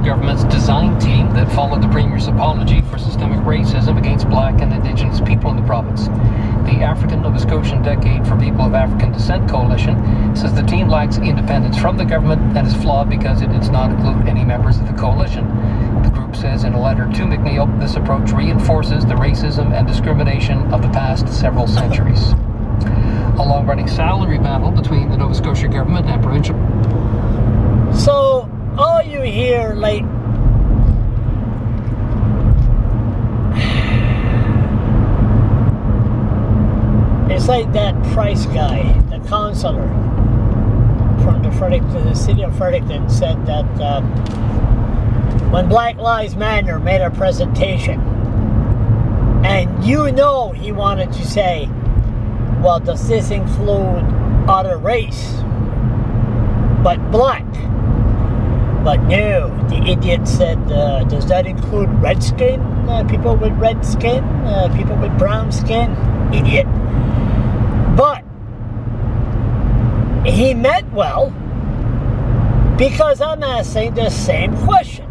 government's design team that followed the Premier's apology for systemic racism against black and Indigenous people in the province. The African Nova Scotian Decade for People of African Descent Coalition says the team lacks independence from the government and is flawed because it does not include any members of the coalition. The group says in a letter to McNeil, this approach reinforces the racism and discrimination of the past several centuries. A long-running salary battle between the Nova Scotia government and provincial... So, all you hear, like... It's like that Price guy, the councillor from the city of Fredericton, said that when Black Lives Matter made a presentation, and you know he wanted to say, well, does this include other race, but black? But no, the idiot said, does that include red skin? People with red skin? People with brown skin? Idiot. But he meant well, because I'm asking the same question.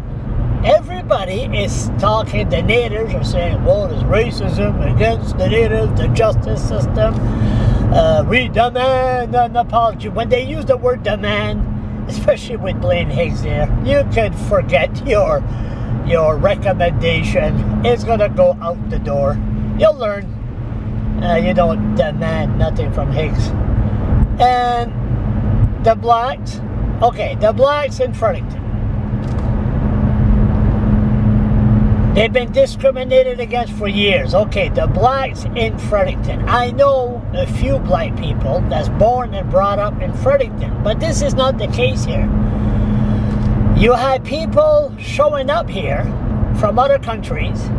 Everybody is talking, the natives are saying, well, there's racism against the natives, the justice system. We demand an apology. When they use the word demand, especially with Blaine Higgs there, you could forget your recommendation. It's going to go out the door. You'll learn. You don't demand nothing from Higgs. And the blacks, okay, the blacks in Fredericton, they've been discriminated against for years. Okay, the blacks in Fredericton. I know a few black people that's born and brought up in Fredericton, but this is not the case here. You had people showing up here from other countries,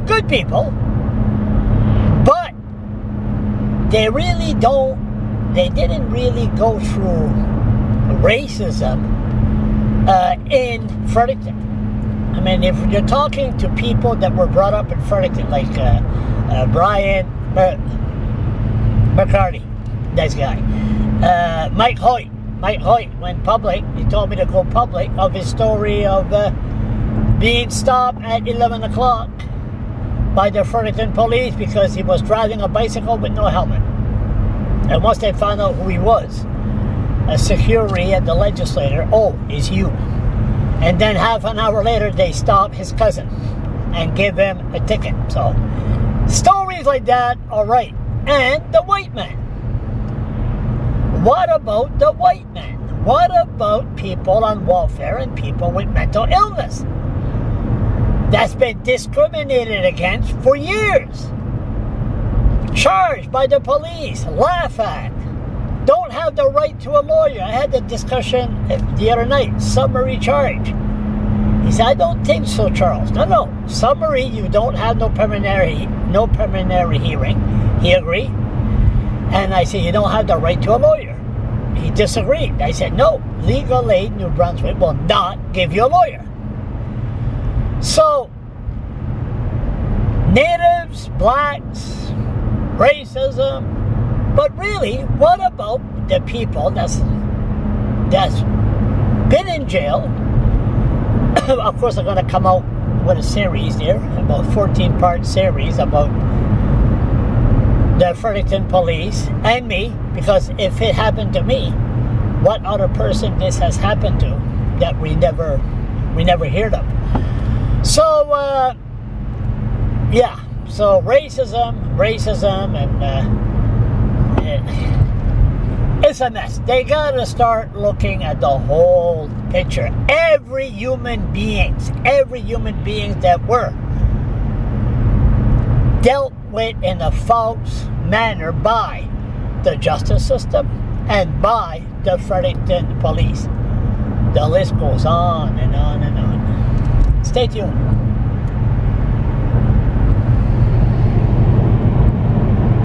good people, but they didn't really go through racism in Fredericton. I mean, if you're talking to people that were brought up in Fredericton, like Brian McCarty, nice guy, Mike Hoyt went public. He told me to go public of his story of being stopped at 11 o'clock by the Fredericton police because he was driving a bicycle with no helmet. And once they found out who he was, a security and the legislator, oh, it's you. And then half an hour later, they stop his cousin and give him a ticket. So, stories like that are right. And the white man. What about the white man? What about people on welfare and people with mental illness? That's been discriminated against for years. Charged by the police, laugh at, don't have the right to a lawyer. I had the discussion the other night, summary charge. He said, I don't think so, Charles. No, summary, you don't have no preliminary hearing. He agreed. And I said, you don't have the right to a lawyer. He disagreed. I said, no, Legal Aid New Brunswick will not give you a lawyer. So, natives, blacks, racism, but really, what about the people that's been in jail? Of course, I'm going to come out with a series there, about 14-part series about the Fredericton police and me, because if it happened to me, what other person this has happened to that we never heard of? So, yeah. So racism, and it's a mess. They gotta start looking at the whole picture. Every human beings that were dealt with in a false manner by the justice system and by the Fredericton police. The list goes on and on and on. Stay tuned.